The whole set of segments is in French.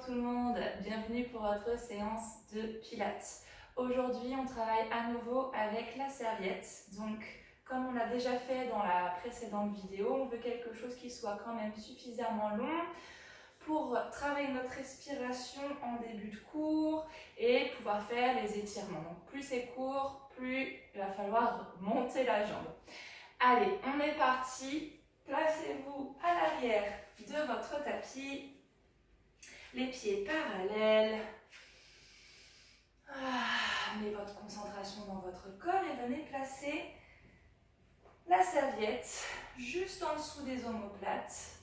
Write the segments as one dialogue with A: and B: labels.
A: tout le monde, bienvenue pour votre séance de pilates. Aujourd'hui on travaille à nouveau avec la serviette, donc comme on l'a déjà fait dans la précédente vidéo, on veut quelque chose qui soit quand même suffisamment long pour travailler notre respiration en début de cours et pouvoir faire les étirements. Donc plus c'est court, plus il va falloir monter la jambe. Allez, on est parti, placez-vous à l'arrière de votre tapis. Les pieds parallèles. Amenez votre concentration dans votre corps et venez placer la serviette juste en dessous des omoplates,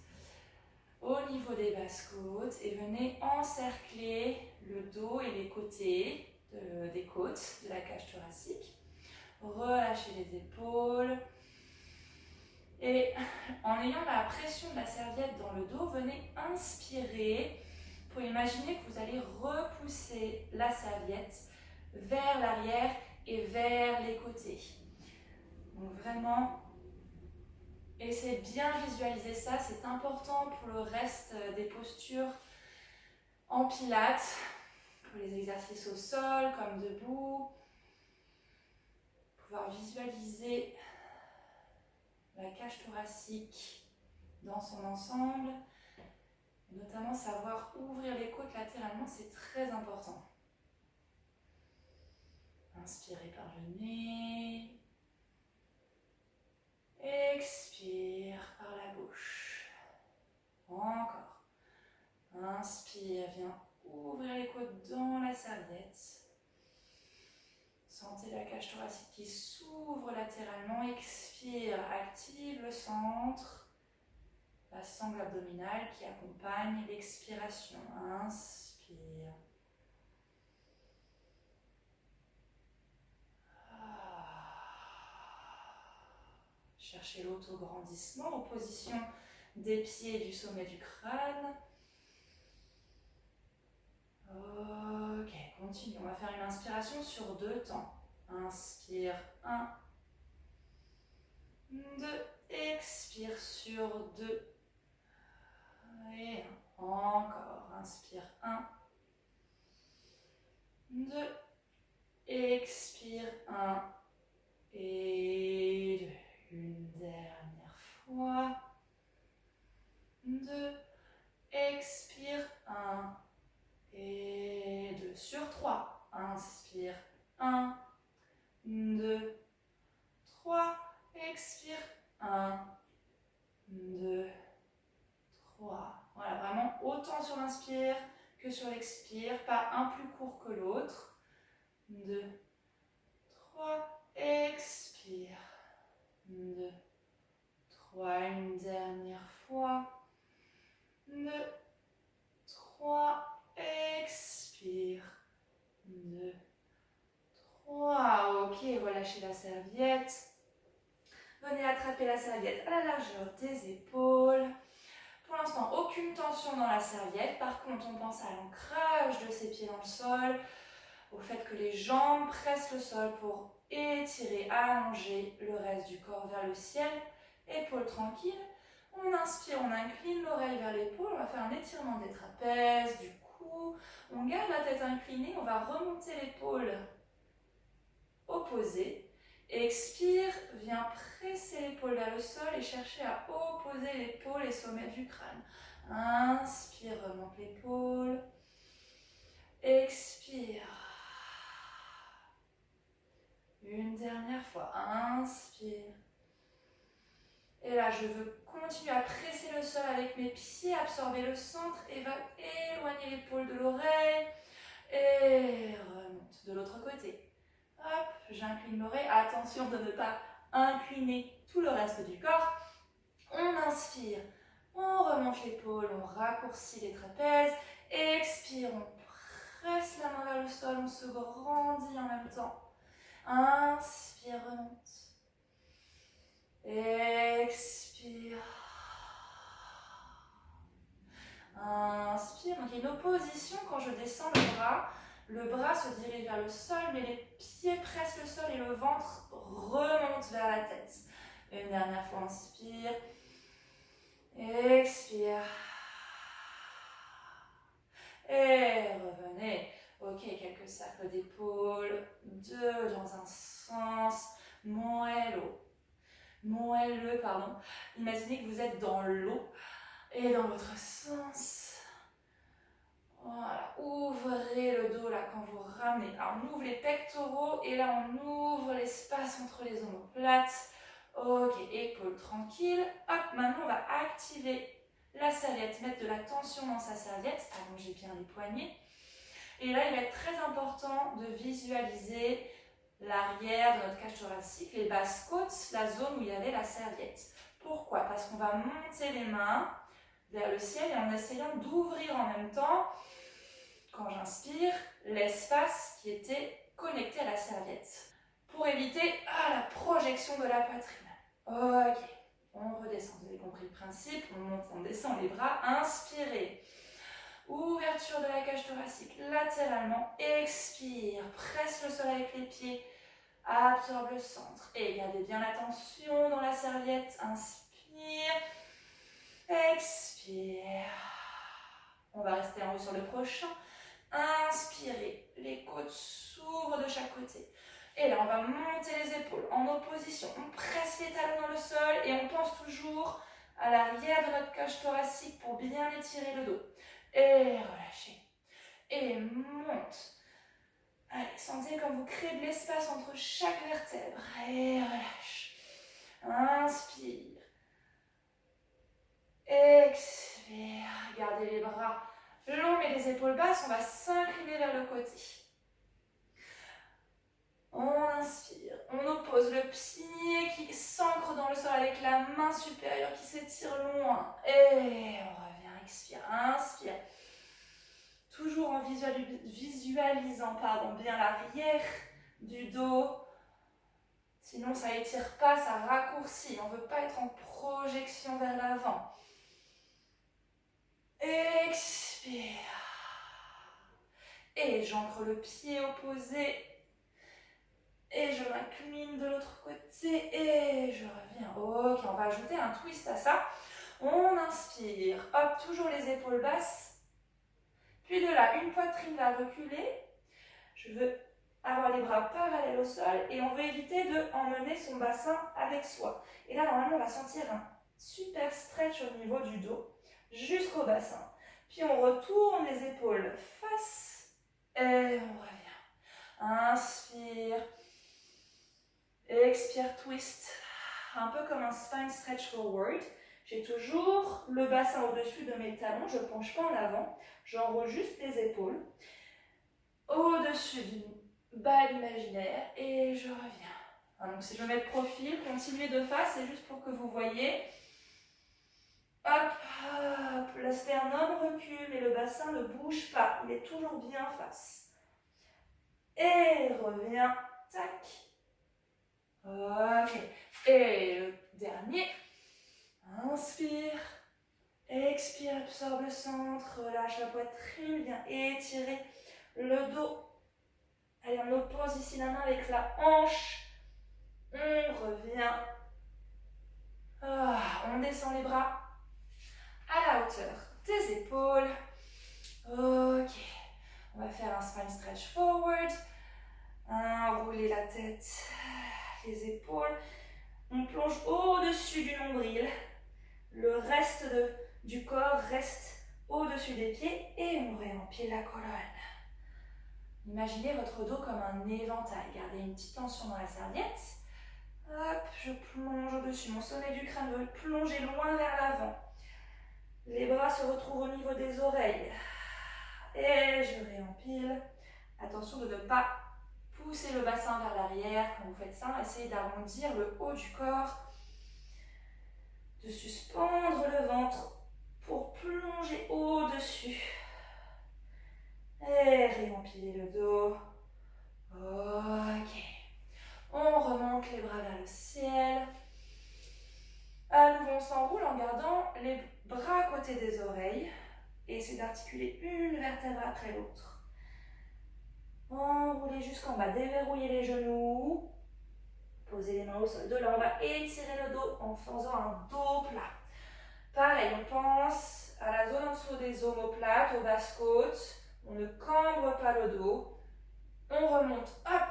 A: au niveau des basses-côtes, et venez encercler le dos et les côtés des côtes de la cage thoracique. Relâchez les épaules. Et en ayant la pression de la serviette dans le dos, venez inspirer. Il faut imaginer que vous allez repousser la serviette vers l'arrière et vers les côtés. Donc vraiment, essayez de bien visualiser ça, c'est important pour le reste des postures en pilates, pour les exercices au sol comme debout. Pouvoir visualiser la cage thoracique dans son ensemble. Notamment savoir ouvrir les côtes latéralement, c'est très important. Inspirez par le nez. Expire par la bouche. Encore. Inspire, viens ouvrir les côtes dans la serviette. Sentez la cage thoracique qui s'ouvre latéralement. Expire, active le centre. La sangle abdominale qui accompagne l'expiration. Inspire. Cherchez l'autograndissement en position des pieds du sommet du crâne. Ok, continue. On va faire une inspiration sur 2 temps. Inspire, 1, 2. Expire sur 2. Et encore, inspire 1, 2, expire 1 et 2. Une dernière fois, 2, expire 1 et 2. Sur 3, inspire 1, 2, 3, expire 1, 2, 3. Voilà, vraiment autant sur l'inspire que sur l'expire, pas un plus court que l'autre. 2, 3, expire. 2, 3, une dernière fois. 2, 3, expire. 2, 3. Ok, relâchez la serviette. Venez attraper la serviette à la largeur des épaules. Pour l'instant, aucune tension dans la serviette. Par contre, on pense à l'ancrage de ses pieds dans le sol, au fait que les jambes pressent le sol pour étirer, allonger le reste du corps vers le ciel. Épaules tranquilles. On inspire, on incline l'oreille vers l'épaule. On va faire un étirement des trapèzes, du cou. On garde la tête inclinée. On va remonter l'épaule opposée. Expire, viens presser l'épaule vers le sol et chercher à opposer l'épaule et sommet du crâne. Inspire, remonte l'épaule. Expire. Une dernière fois. Inspire. Et là, je veux continuer à presser le sol avec mes pieds, absorber le centre et va éloigner l'épaule de l'oreille. Et remonte de l'autre côté. Hop, j'incline l'oreille. Attention de ne pas incliner tout le reste du corps. On inspire, on remonte l'épaule, on raccourcit les trapèzes. Expire, on presse la main vers le sol, on se grandit en même temps. Inspire, remonte. Expire. Inspire. Donc il y a une opposition quand je descends le bras. Le bras se dirige vers le sol, mais les pieds pressent le sol et le ventre remonte vers la tête. Une dernière fois, inspire. Expire. cercle d'épaule, 2 dans un sens, moelleux, pardon. Imaginez que vous êtes dans l'eau et dans l'autre sens. Voilà, ouvrez le dos là quand vous ramenez. Alors on ouvre les pectoraux et là on ouvre l'espace entre les omoplates. Ok, épaules tranquilles. Hop, maintenant on va activer la serviette, mettre de la tension dans sa serviette. Allongez bien les poignets. Et là il va être très important de visualiser l'arrière de notre cage thoracique, les basses côtes, la zone où il y avait la serviette. Pourquoi? Parce qu'on va monter les mains vers le ciel et en essayant d'ouvrir en même temps, quand j'inspire, l'espace qui était connecté à la serviette. Pour éviter la projection de la poitrine. Ok, on redescend, vous avez compris le principe, on monte, on descend les bras, inspirez. Ouverture de la cage thoracique latéralement, expire, presse le sol avec les pieds, absorbe le centre et gardez bien la tension dans la serviette, inspire, expire. On va rester en haut sur le prochain. Inspirez, les côtes s'ouvrent de chaque côté. Et là, on va monter les épaules en opposition. On presse les talons dans le sol et on pense toujours à l'arrière de notre cage thoracique pour bien étirer le dos. Et relâchez. Et monte. Allez, sentez comme vous créez de l'espace entre chaque vertèbre. Et relâche. Inspire. Expire. Gardez les bras longs et les épaules basses. On va s'incliner vers le côté. On inspire. On oppose le pied qui s'ancre dans le sol avec la main supérieure qui s'étire loin. Et on revient. Expire. Inspire. Toujours en visualisant bien l'arrière du dos. Sinon, ça étire pas, ça raccourcit. On ne veut pas être en projection vers l'avant. Expire. Et j'ancre le pied opposé. Et je m'incline de l'autre côté. Et je reviens. Ok, on va ajouter un twist à ça. On inspire. Hop, toujours les épaules basses. Puis de là, une poitrine va reculer. Je veux avoir les bras parallèles au sol et on veut éviter d'emmener son bassin avec soi. Et là, normalement, on va sentir un super stretch au niveau du dos jusqu'au bassin. Puis on retourne les épaules face et on revient. Inspire. Expire, twist. Un peu comme un spine stretch forward. J'ai toujours le bassin au-dessus de mes talons, je ne penche pas en avant, j'enroule juste les épaules au-dessus d'une balle imaginaire et je reviens. Donc si je mets le profil, continuez de face, c'est juste pour que vous voyez. Hop, hop, le sternum recule mais le bassin ne bouge pas, il est toujours bien face. Et reviens, tac. Ok, et le dernier. Inspire, expire, absorbe le centre, relâche la poitrine, viens étirer le dos. Allez, on oppose ici la main avec la hanche. On revient. On descend les bras à la hauteur des épaules. Ok, on va faire un spine stretch forward. Enrouler la tête, les épaules. On plonge au-dessus du nombril. Le reste du corps reste au-dessus des pieds et on réempile la colonne. Imaginez votre dos comme un éventail. Gardez une petite tension dans la serviette. Hop, je plonge au-dessus. Mon sommet du crâne veut plonger loin vers l'avant. Les bras se retrouvent au niveau des oreilles. Et je réempile. Attention de ne pas pousser le bassin vers l'arrière. Quand vous faites ça, essayez d'arrondir le haut du corps. De suspendre le ventre pour plonger au-dessus. Et réempiler le dos. Ok. On remonte les bras vers le ciel. À nouveau, on s'enroule en gardant les bras à côté des oreilles. Et essayez d'articuler une vertèbre après l'autre. Enroulez jusqu'en bas, déverrouillez les genoux. Posez les mains au sol. De là, on va étirer le dos en faisant un dos plat. Pareil, on pense à la zone en dessous des omoplates, aux basses côtes. On ne cambre pas le dos. On remonte, hop,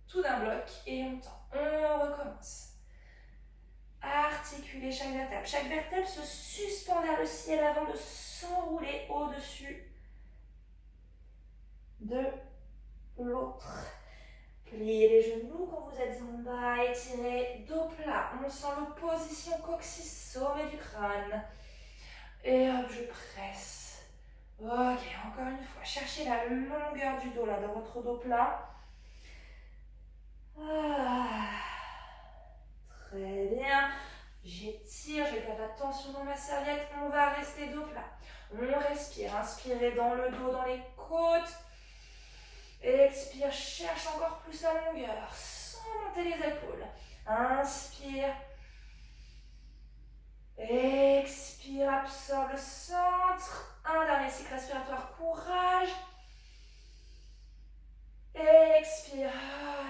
A: tout d'un bloc et on tend. On recommence. Articulez chaque vertèbre. Chaque vertèbre se suspend vers le ciel avant de s'enrouler au-dessus de l'autre. Pliez les genoux quand vous êtes en bas, étirez dos plat. On sent l'opposition coccyx, sommet du crâne. Et hop, je presse. Ok, encore une fois, cherchez la longueur du dos là, dans votre dos plat. Très bien. J'étire, je garde la tension dans ma serviette. On va rester dos plat. On respire, inspirez dans le dos, dans les côtes. Expire, cherche encore plus la longueur, sans monter les épaules. Inspire. Expire, absorbe le centre. Un dernier cycle respiratoire, courage. Expire,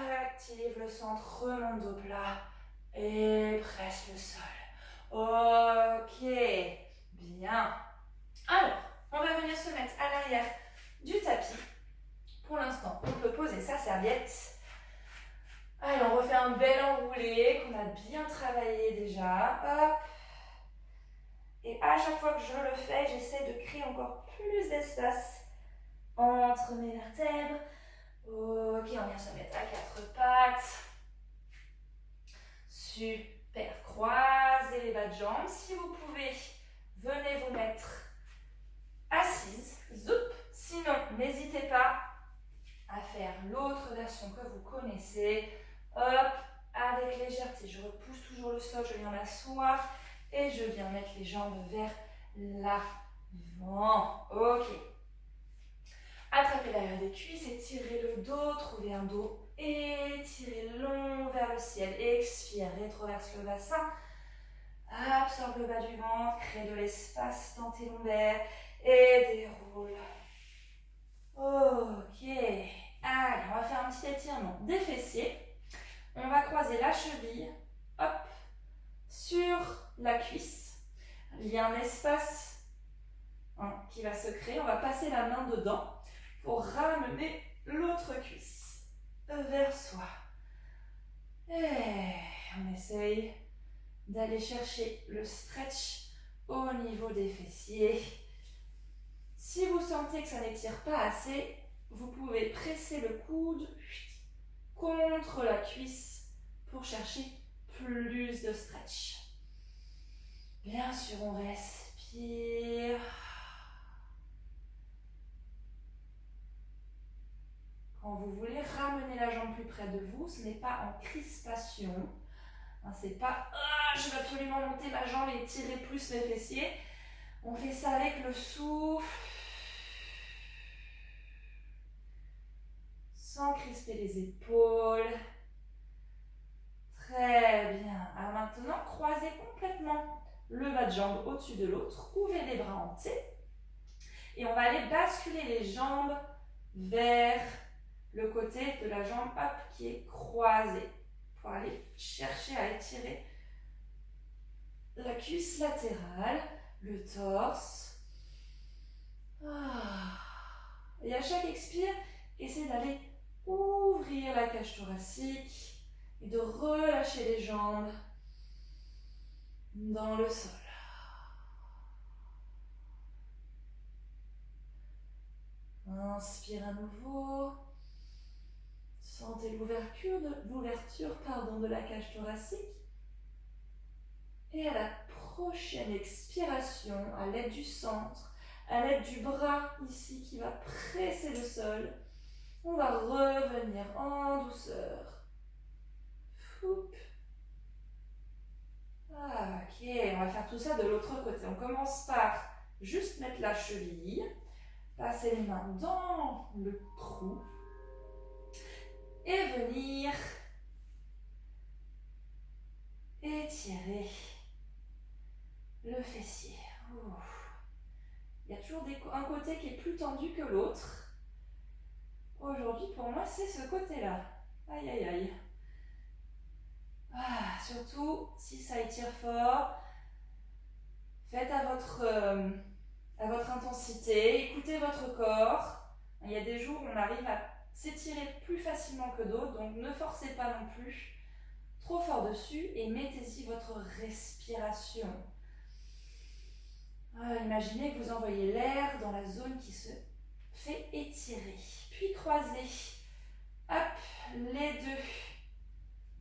A: active le centre, remonte dos plat et presse le sol. Ok, bien. Alors, on va venir se mettre à l'arrière du tapis. Pour l'instant, on peut poser sa serviette. Allez, on refait un bel enroulé qu'on a bien travaillé déjà. Hop. Et à chaque fois que je le fais, j'essaie de créer encore plus d'espace entre mes vertèbres. Ok, on vient se mettre à quatre pattes. Super. Croisez les bas de jambes. Si vous pouvez, venez vous mettre assise. Zoup. Sinon, n'hésitez pas à faire l'autre version que vous connaissez. Hop, avec légèreté. Je repousse toujours le sol, je viens m'asseoir et je viens mettre les jambes vers l'avant. Ok. Attrapez l'arrière des cuisses, étirez le dos, trouvez un dos étiré long vers le ciel. Expire, rétroverse le bassin. Absorbe le bas du ventre, crée de l'espace dans tes lombaires et déroule. Ok. Allez, on va faire un petit étirement des fessiers. On va croiser la cheville, hop, sur la cuisse. Il y a un espace qui va se créer. On va passer la main dedans pour ramener l'autre cuisse vers soi. Et on essaye d'aller chercher le stretch au niveau des fessiers. Si vous sentez que ça n'étire pas assez, vous pouvez presser le coude contre la cuisse pour chercher plus de stretch. Bien sûr, on respire. Quand vous voulez ramener la jambe plus près de vous, ce n'est pas en crispation. C'est pas je veux absolument monter ma jambe et tirer plus mes fessiers. On fait ça avec le souffle. Sans crisper les épaules. Très bien. Alors maintenant, croisez complètement le bas de jambe au-dessus de l'autre. Ouvrez les bras en T. Et on va aller basculer les jambes vers le côté de la jambe qui est croisée. Pour aller chercher à étirer la cuisse latérale, le torse. Et à chaque expire, essayez d'aller ouvrir la cage thoracique et de relâcher les jambes dans le sol. Inspire à nouveau. Sentez l'ouverture de la cage thoracique. Et à la prochaine expiration, à l'aide du centre, à l'aide du bras ici qui va presser le sol, on va revenir en douceur. Foup. Ok, on va faire tout ça de l'autre côté. On commence par juste mettre la cheville, passer les mains dans le trou et venir étirer le fessier. Il y a toujours un côté qui est plus tendu que l'autre. Aujourd'hui, pour moi, c'est ce côté-là. Aïe, aïe, aïe. Surtout, si ça étire fort, faites à votre intensité, écoutez votre corps. Il y a des jours où on arrive à s'étirer plus facilement que d'autres, donc ne forcez pas non plus trop fort dessus et mettez-y votre respiration. Imaginez que vous envoyez l'air dans la zone qui se fait étirer. Puis croisez, hop, les deux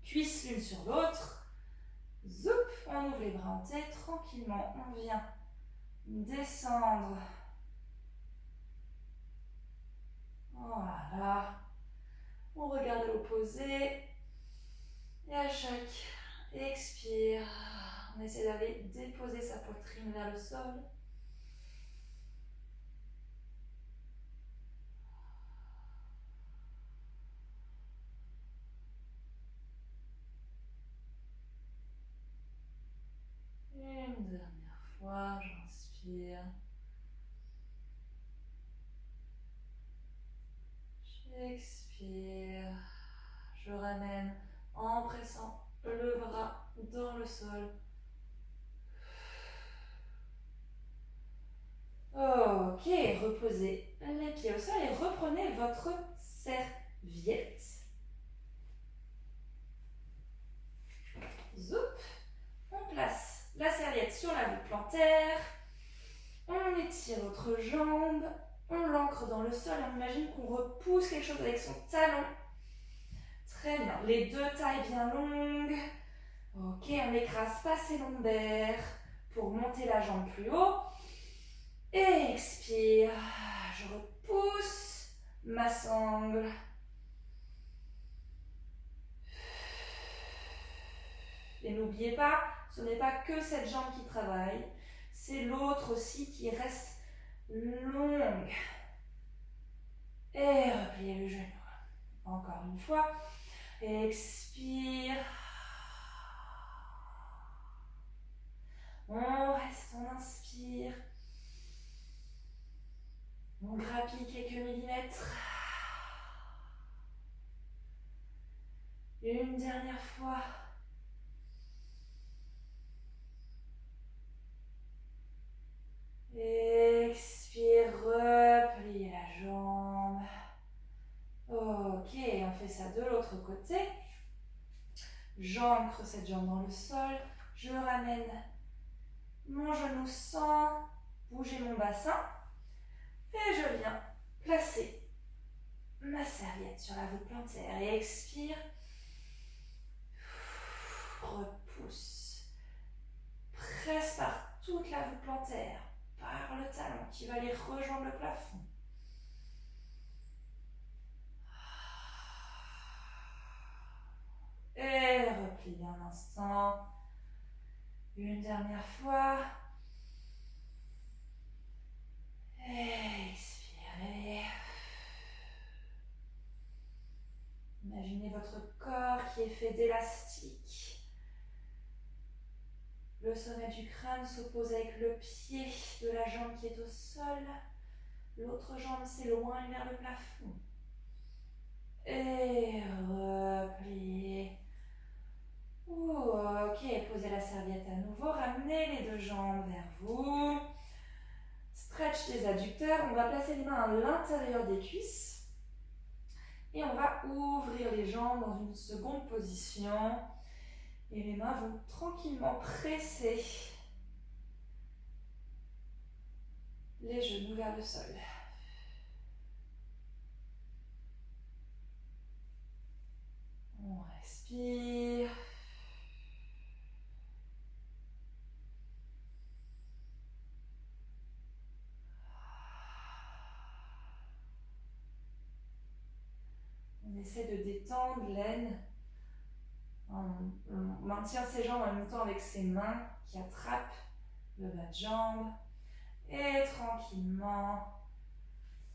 A: cuisses l'une sur l'autre. Zoup, on ouvre les bras en tête, tranquillement, on vient descendre. Voilà. On regarde à l'opposé. Et à chaque expire, on essaie d'aller déposer sa poitrine vers le sol. Une dernière fois, j'inspire. J'expire. Je ramène en pressant le bras dans le sol. Ok, reposez les pieds au sol et reprenez votre serviette. Zoup. On place la serviette sur la voûte plantaire. On étire votre jambe. On l'ancre dans le sol. On imagine qu'on repousse quelque chose avec son talon. Très bien. Les deux tailles bien longues. Ok, on n'écrase pas ses lombaires pour monter la jambe plus haut. Et expire. Je repousse ma sangle. Et n'oubliez pas, ce n'est pas que cette jambe qui travaille, c'est l'autre aussi qui reste longue. Et repliez le genou. Encore une fois. Expire. On reste, on inspire. On grappille quelques millimètres. Une dernière fois. Expire, repliez la jambe. Ok, on fait ça de l'autre côté. J'ancre cette jambe dans le sol. Je ramène mon genou sans bouger mon bassin. Et je viens placer ma serviette sur la voûte plantaire. Et expire. Repousse. Presse par toute la voûte plantaire. Par le talon qui va aller rejoindre le plafond. Et repliez un instant. Une dernière fois. Expirez. Imaginez votre corps qui est fait d'élastique. Le sommet du crâne s'oppose avec le pied de la jambe qui est au sol. L'autre jambe s'éloigne vers le plafond. Et repliez. Ok, posez la serviette à nouveau. Ramenez les deux jambes vers vous. Stretch des adducteurs. On va placer les mains à l'intérieur des cuisses. Et on va ouvrir les jambes dans une seconde position. Et les mains vont tranquillement presser les genoux vers le sol. On respire. On essaie de détendre l'aine. On maintient ses jambes en même temps avec ses mains qui attrapent le bas de jambe. Et tranquillement,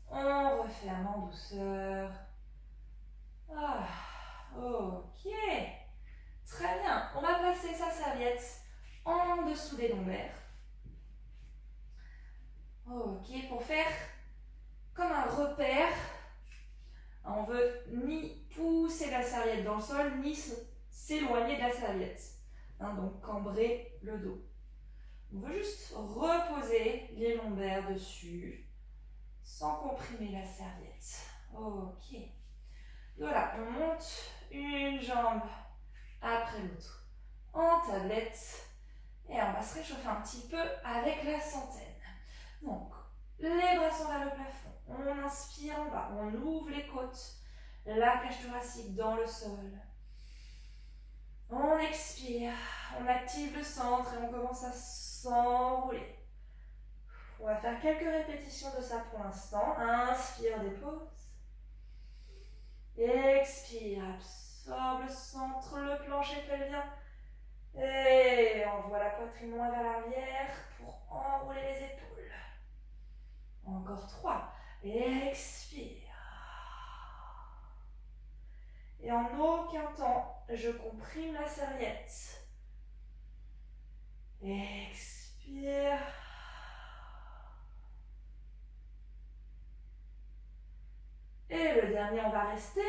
A: on referme en douceur. Ok. Très bien. On va placer sa serviette en dessous des lombaires. Ok, pour faire comme un repère. On veut ni pousser la serviette dans le sol, ni s'éloigner de la serviette. Donc cambrer le dos. On veut juste reposer les lombaires dessus, sans comprimer la serviette. Ok. Voilà, on monte une jambe après l'autre en tablette. Et on va se réchauffer un petit peu avec la centaine. Donc, les bras sont vers le plafond. On inspire en bas, on ouvre les côtes, la cage thoracique dans le sol. On expire, on active le centre et on commence à s'enrouler. On va faire quelques répétitions de ça pour l'instant. Inspire, dépose. Expire, absorbe le centre, le plancher pelvien. Et envoie la poitrine loin vers l'arrière pour enrouler les épaules. Encore 3. Expire. Et en aucun temps, je comprime la serviette. Expire. Et le dernier, on va rester.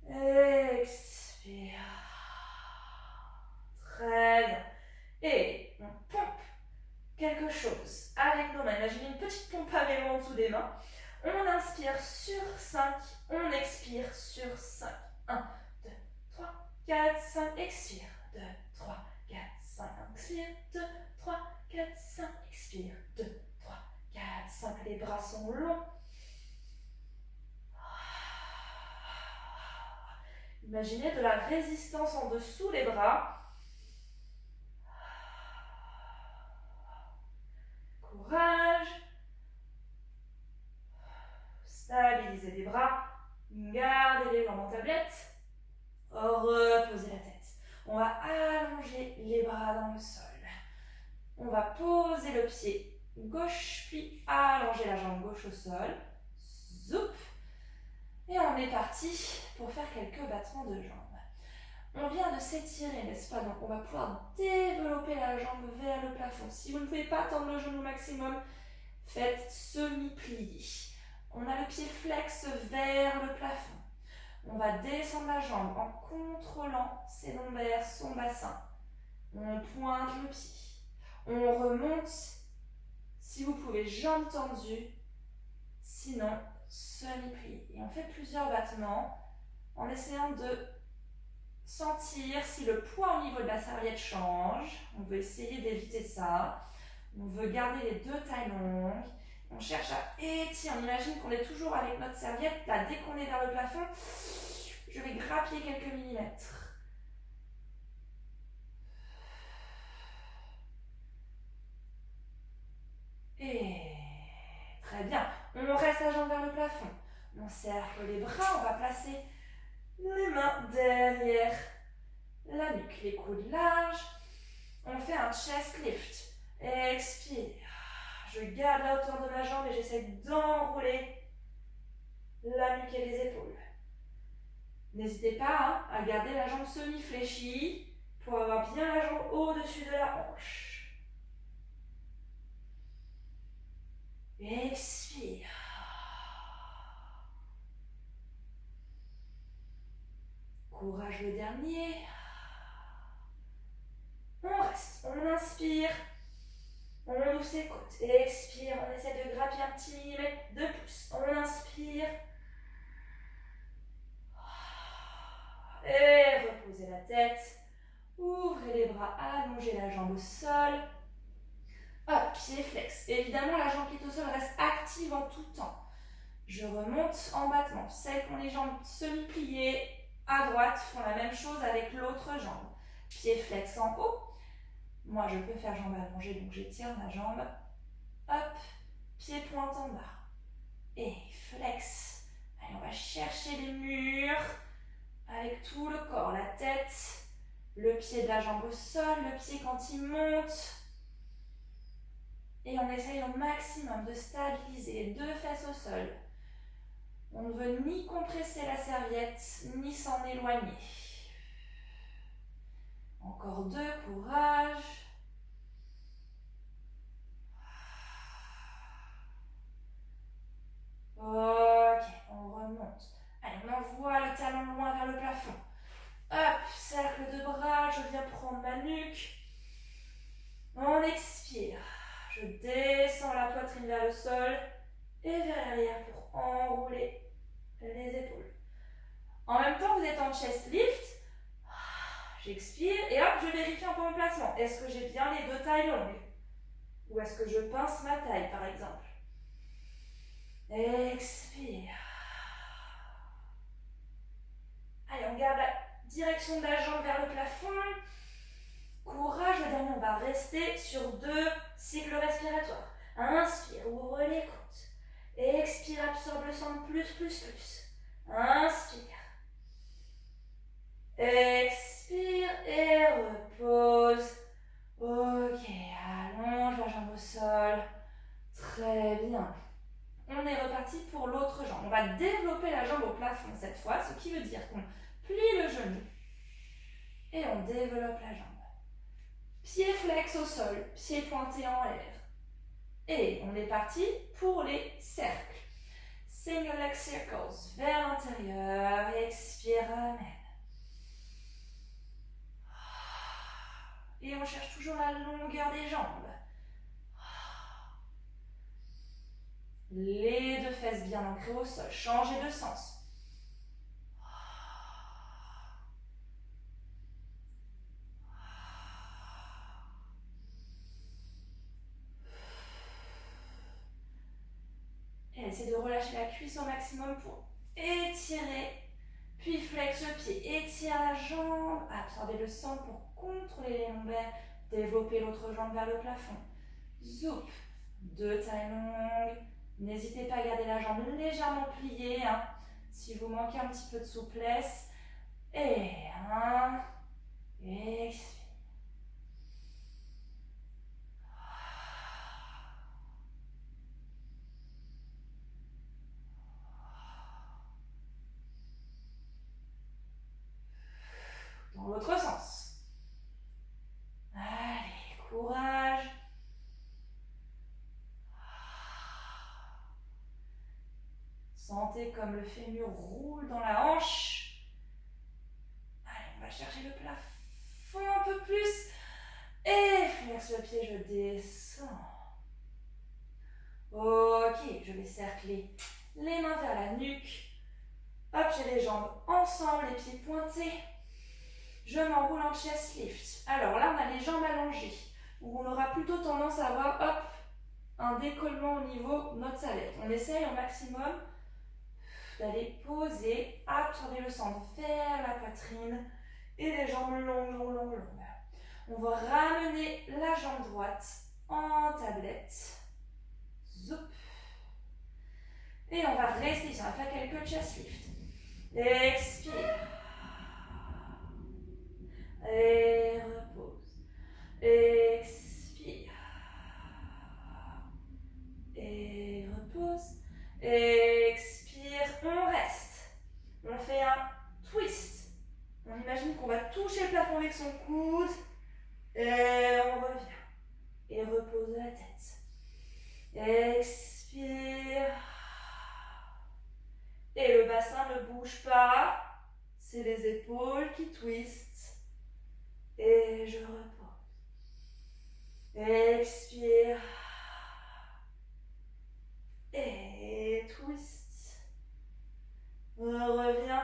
A: Expire. Très bien. Et on pompe quelque chose avec nos mains. Imaginez une petite pompe à vélo en dessous des mains. On inspire sur 5, on expire sur 5. 1, 2, 3, 4, 5, expire. 2, 3, 4, 5, expire. 2, 3, 4, 5, expire. 2, 3, 4, 5. Les bras sont longs. Imaginez de la résistance en dessous des bras. Courage. Stabilisez les bras. Gardez les jambes en tablette. Reposez la tête. On va allonger les bras dans le sol. On va poser le pied gauche, puis allonger la jambe gauche au sol. Zoup. Et on est parti pour faire quelques battements de jambes. On vient de s'étirer, n'est-ce pas? Donc on va pouvoir développer la jambe vers le plafond. Si vous ne pouvez pas tendre le genou au maximum, faites semi-plié. On a le pied flex vers le plafond. On va descendre la jambe en contrôlant ses lombaires, son bassin. On pointe le pied. On remonte. Si vous pouvez, jambes tendues. Sinon, semi-plié. Et on fait plusieurs battements en essayant de sentir si le poids au niveau de la serviette change. On veut essayer d'éviter ça. On veut garder les deux tailles longues. On cherche à étirer. On imagine qu'on est toujours avec notre serviette. Là, dès qu'on est vers le plafond, je vais grappiller quelques millimètres. Et très bien. On reste la jambe vers le plafond. On cercle les bras. On va placer les mains derrière la nuque. Les coudes larges. On fait un chest lift. Expire. Je garde la hauteur de ma jambe et j'essaie d'enrouler la nuque et les épaules. N'hésitez pas à garder la jambe semi-fléchie pour avoir bien la jambe au-dessus de la hanche. Expire. Courage le dernier. On reste, on inspire. On ouvre ses côtes. Expire, on essaie de grappiller un petit millimètre de plus. On inspire. Et reposez la tête. Ouvrez les bras, allongez la jambe au sol. Hop, pied flex. Évidemment, la jambe qui est au sol reste active en tout temps. Je remonte en battement. Celles qui ont les jambes semi-pliées à droite font la même chose avec l'autre jambe. Pied flex en haut. Moi, je peux faire jambe allongée, donc j'étire ma jambe. Hop, pied pointe en bas. Et flex. Allez, on va chercher les murs avec tout le corps, la tête, le pied de la jambe au sol, le pied quand il monte. Et on essaye au maximum de stabiliser les deux fesses au sol. On ne veut ni compresser la serviette, ni s'en éloigner. Encore 2, courage. Ok, on remonte. Allez, on envoie le talon loin vers le plafond. Hop, cercle de bras, je viens prendre ma nuque. On expire. Je descends la poitrine vers le sol et vers l'arrière pour enrouler les épaules. en chest lift. J'expire et hop, je vérifie un peu mon placement. Est-ce que j'ai bien les deux tailles longues? Ou est-ce que je pince ma taille, par exemple? Expire. Allez, on garde la direction de la jambe vers le plafond. Courage, le dernier, on va rester sur 2 cycles respiratoires. Inspire, ouvre les côtes. Expire, absorbe le sang plus. Inspire. Expire et repose. Ok, allonge la jambe au sol. Très bien. On est reparti pour l'autre jambe. On va développer la jambe au plafond cette fois, ce qui veut dire qu'on plie le genou et on développe la jambe. Pied flex au sol, pied pointé en l'air. Et on est parti pour les cercles. Single leg circles vers l'intérieur. Expire, ramène. Et on cherche toujours la longueur des jambes. Les 2 fesses bien ancrées au sol. Changez de sens. Et essayez de relâcher la cuisse au maximum pour étirer. Puis flex le pied, étire la jambe, absorbez le sang pour contrôler les lombaires, développer l'autre jambe vers le plafond. Zoup, 2 tailles longues. N'hésitez pas à garder la jambe légèrement pliée, hein, si vous manquez un petit peu de souplesse. Et 1, expire. Dans l'autre sens. Allez, courage. Sentez comme le fémur roule dans la hanche. Allez, on va chercher le plafond un peu plus. Et flex le pied, je descends. Ok, je vais cercler les mains vers la nuque. Hop, j'ai les jambes ensemble, les pieds pointés. Je m'enroule en chest lift. Alors là, on a les jambes allongées, où on aura plutôt tendance à avoir, hop, un décollement au niveau de notre salette. On essaye au maximum d'aller poser, absorber le sang vers la poitrine et les jambes longues. On va ramener la jambe droite en tablette. Zoup. Et on va rester ici, on va faire quelques chest lifts. Expire. Et repose. Expire. Et repose. Expire. On reste. On fait un twist. On imagine qu'on va toucher le plafond avec son coude. Et on revient. Et repose la tête. Expire. Et le bassin ne bouge pas. C'est les épaules qui twistent. Et je repose. Expire. Et twist. On revient.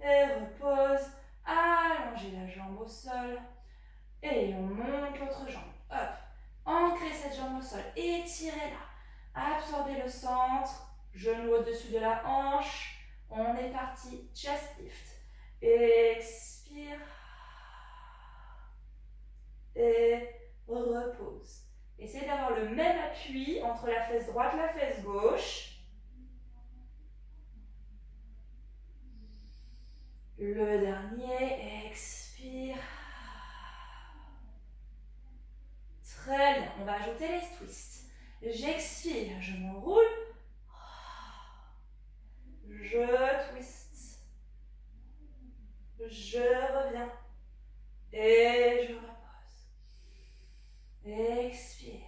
A: Et repose. Allongez la jambe au sol. Et on monte l'autre jambe. Hop. Ancrez cette jambe au sol. Étirez-la. Absorbez le centre. Genou au-dessus de la hanche. On est parti. Chest lift. Expire. Et repose. Essayez d'avoir le même appui entre la fesse droite et la fesse gauche. Le dernier, expire. Très bien, on va ajouter les twists. J'expire, je m'enroule. Je twist. Je reviens. Et je repose. Expire.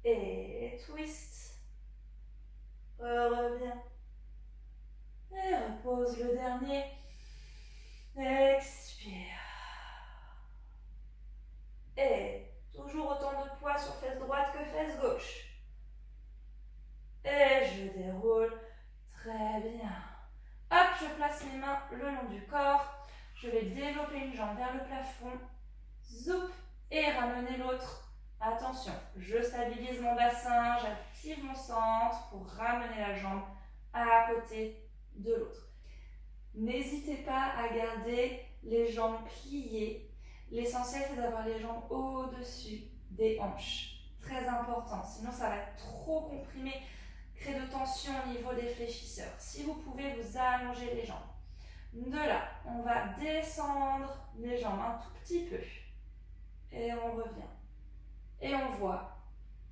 A: Et twist. Reviens. Et repose le dernier. Expire. Et toujours autant de poids sur fesse droite que fesse gauche. Et je déroule. du corps. Je vais développer une jambe vers le plafond. Zoup. Et ramener l'autre. Attention, je stabilise mon bassin, j'active mon centre pour ramener la jambe à côté de l'autre. N'hésitez pas à garder les jambes pliées. L'essentiel, c'est d'avoir les jambes au-dessus des hanches. Très important, sinon ça va être trop comprimé, créer de tension au niveau des fléchisseurs. Si vous pouvez, vous allonger les jambes. De là, on va descendre les jambes un tout petit peu. Et on revient. Et on voit.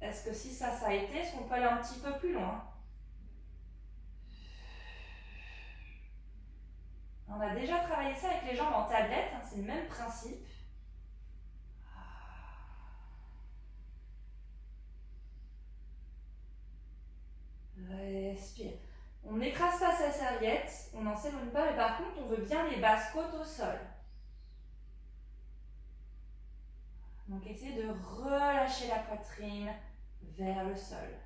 A: Est-ce que si ça a été, est-ce qu'on peut aller un petit peu plus loin? On a déjà travaillé ça avec les jambes en tablette, hein, c'est le même principe. Respire. On n'écrase pas sa serviette, on n'en s'éloigne pas, mais par contre, on veut bien les basses côtes au sol. Donc, essayez de relâcher la poitrine vers le sol.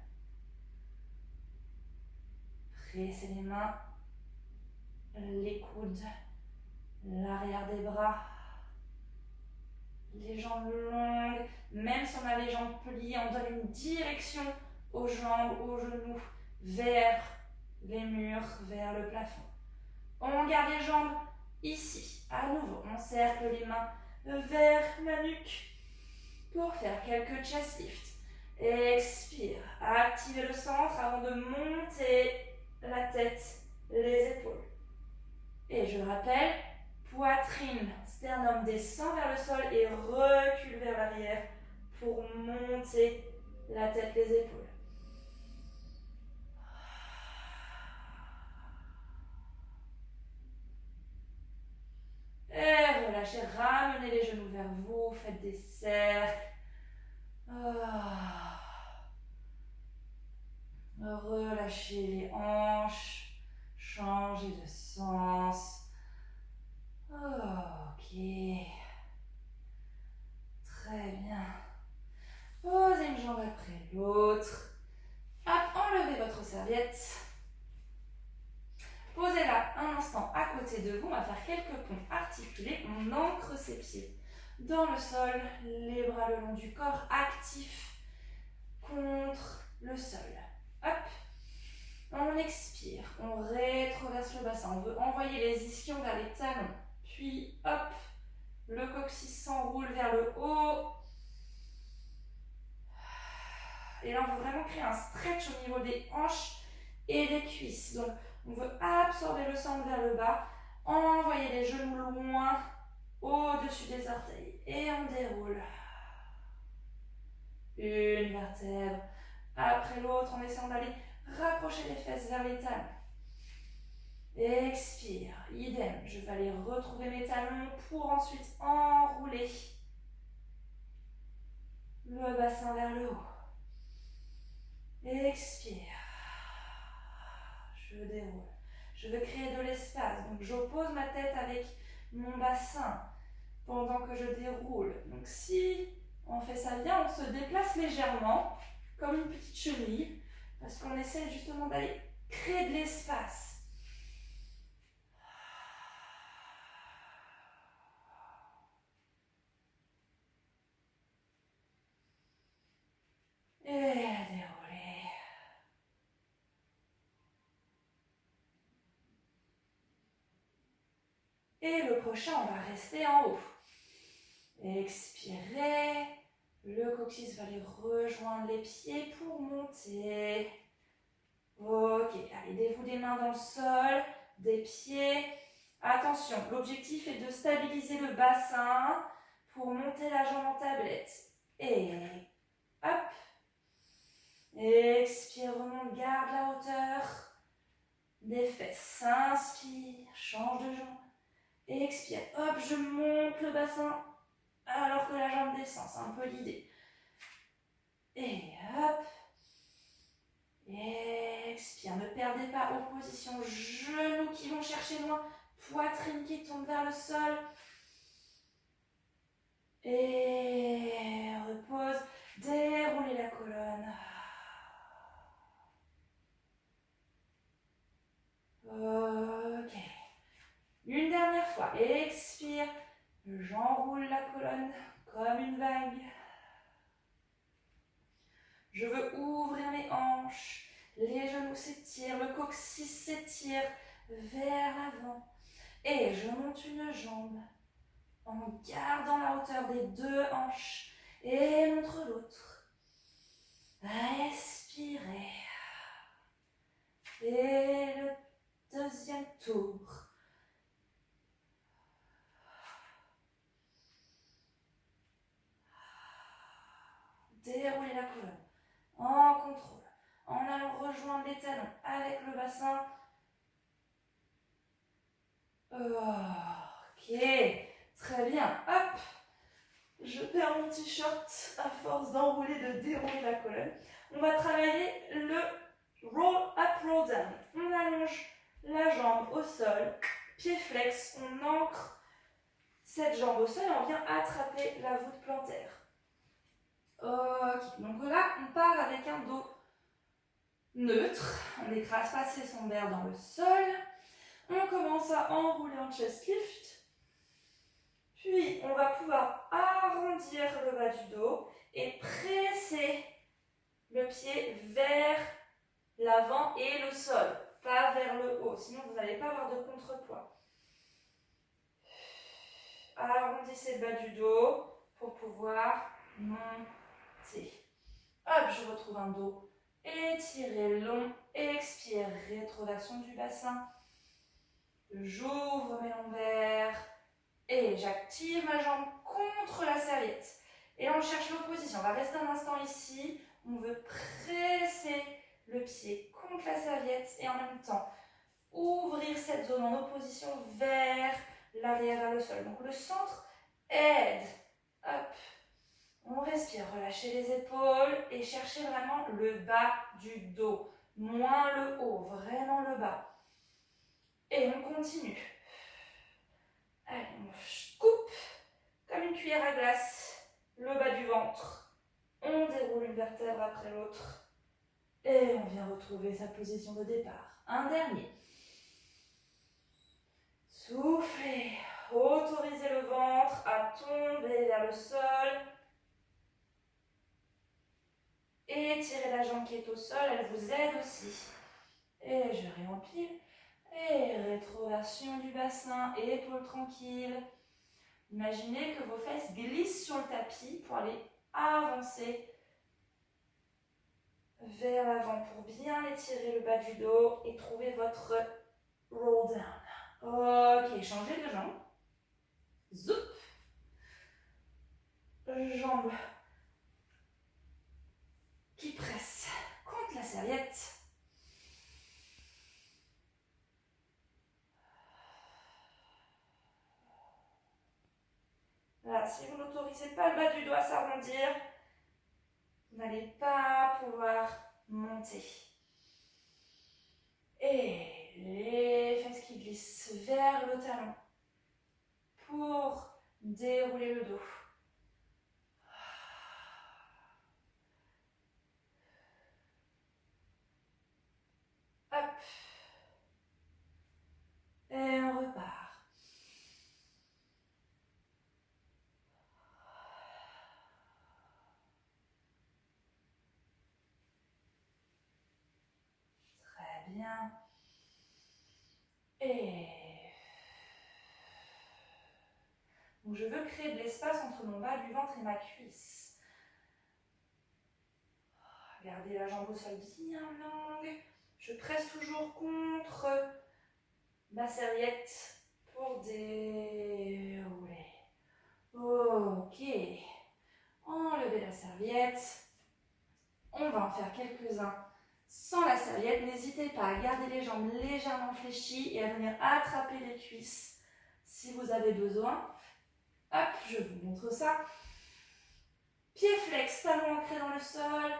A: Pressez les mains, les coudes, l'arrière des bras, les jambes longues. Même si on a les jambes pliées, on donne une direction aux jambes, aux genoux, vers les murs, vers le plafond. On garde les jambes ici. À nouveau, on cercle les mains vers la nuque pour faire quelques chest lifts. Expire. Activez le centre avant de monter la tête, les épaules. Et je rappelle, poitrine, sternum descend vers le sol et recule vers l'arrière pour monter la tête, les épaules. Et relâchez, ramenez les genoux vers vous, faites des cercles. Relâchez les hanches, changez de sens. Ok. Très bien. Posez une jambe après l'autre. Hop, enlevez votre serviette. Posez-la un instant à côté de vous. On va faire quelques ponts articulés. On ancre ses pieds dans le sol. Les bras le long du corps, actifs contre le sol. Hop. On expire. On rétroverse le bassin. On veut envoyer les ischions vers les talons. Puis, hop, le coccyx s'enroule vers le haut. Et là, on veut vraiment créer un stretch au niveau des hanches et des cuisses. Donc, on veut absorber le centre vers le bas, envoyer les genoux loin au-dessus des orteils. Et on déroule. Une vertèbre après l'autre en essayant d'aller rapprocher les fesses vers les talons. Expire. Idem. Je vais aller retrouver mes talons pour ensuite enrouler le bassin vers le haut. Expire. Je déroule. Je veux créer de l'espace. Donc, j'oppose ma tête avec mon bassin pendant que je déroule. Donc, si on fait ça bien, on se déplace légèrement, comme une petite chenille, parce qu'on essaie justement d'aller créer de l'espace. Et dérouler. Et le prochain, on va rester en haut. Expirez. Le coccyx va aller rejoindre les pieds pour monter. Ok, allez, déroulez des mains dans le sol, des pieds. Attention, l'objectif est de stabiliser le bassin pour monter la jambe en tablette. Et hop. Expire, remonte, garde la hauteur des fesses. Inspire, change de jambe. Expire, hop, je monte le bassin alors que la jambe descend. C'est un peu l'idée. Et hop. Expire, ne perdez pas opposition. Genoux qui vont chercher loin. Poitrine qui tombe vers le sol. Et repose. Déroulez la colonne. Ok. Une dernière J'enroule la colonne comme une vague. Je veux ouvrir mes hanches. Les genoux s'étirent, le coccyx s'étire vers l'avant. Et je monte une jambe en gardant la hauteur des deux hanches et montre l'autre. Expirez. Et le deuxième tour. Déroulez la colonne en contrôle, en allant rejoindre les talons avec le bassin. Ok, très bien. Hop, je perds mon t-shirt à force d'enrouler, de dérouler la colonne. On va travailler le roll up, roll down. On allonge la jambe au sol, pied flex, on ancre cette jambe au sol et on vient attraper la voûte plantaire. Ok, donc là, on part avec un dos neutre. On n'écrase pas ses lombaires dans le sol. On commence à enrouler en chest lift. Puis, on va pouvoir arrondir le bas du dos et presser le pied vers l'avant et le sol, pas vers le haut. Sinon, vous n'allez pas avoir de contrepoids. Arrondissez le bas du dos pour pouvoir monter. Hop, je retrouve un dos étiré, long. Expire, rétroversion du bassin. J'ouvre mes lombaires et j'active ma jambe contre la serviette. Et là, on cherche l'opposition. On va rester un instant ici. On veut presser le pied contre la serviette et en même temps ouvrir cette zone en opposition vers l'arrière, vers le sol. Donc le centre aide. Hop. On respire, relâchez les épaules et cherchez vraiment le bas du dos. Moins le haut, vraiment le bas. Et on continue. Allez, on coupe comme une cuillère à glace le bas du ventre. On déroule une vertèbre après l'autre. Et on vient retrouver sa position de départ. Un dernier. Soufflez. Autorisez le ventre à tomber vers le sol. Étirez la jambe qui est au sol, elle vous aide aussi. Et je réempile. Et rétroversion du bassin, épaules tranquilles. Imaginez que vos fesses glissent sur le tapis pour aller avancer vers l'avant pour bien étirer le bas du dos et trouver votre roll down. Ok, changez de jambe. Zoup. Jambe qui presse contre la serviette. Voilà, si vous n'autorisez pas le bas du dos à s'arrondir, vous n'allez pas pouvoir monter. Et les fesses qui glissent vers le talon pour dérouler le dos. Hop. Et on repart. Très bien. Et donc je veux créer de l'espace entre mon bas du ventre et ma cuisse. Gardez la jambe au sol bien longue. Je presse toujours contre ma serviette pour dérouler. Ok. Enlevez la serviette. On va en faire quelques-uns sans la serviette. N'hésitez pas à garder les jambes légèrement fléchies et à venir attraper les cuisses si vous avez besoin. Hop, je vous montre ça. Pied flex, talon ancré dans le sol.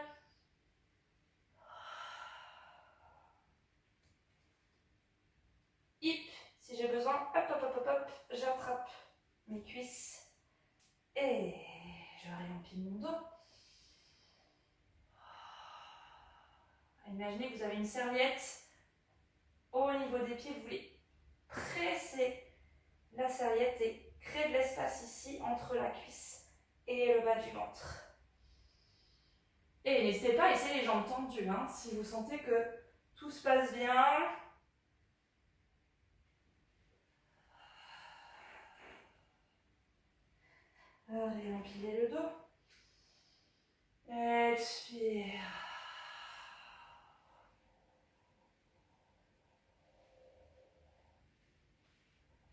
A: Hip, si j'ai besoin, hop, hop, hop, hop, hop, j'attrape mes cuisses et je réempile mon dos. Imaginez que vous avez une serviette au niveau des pieds, vous voulez presser la serviette et Créez de l'espace ici entre la cuisse et le bas du ventre. Et n'hésitez pas à essayer les jambes tendues, hein, si vous sentez que tout se passe bien. Réempilez le dos. Expire.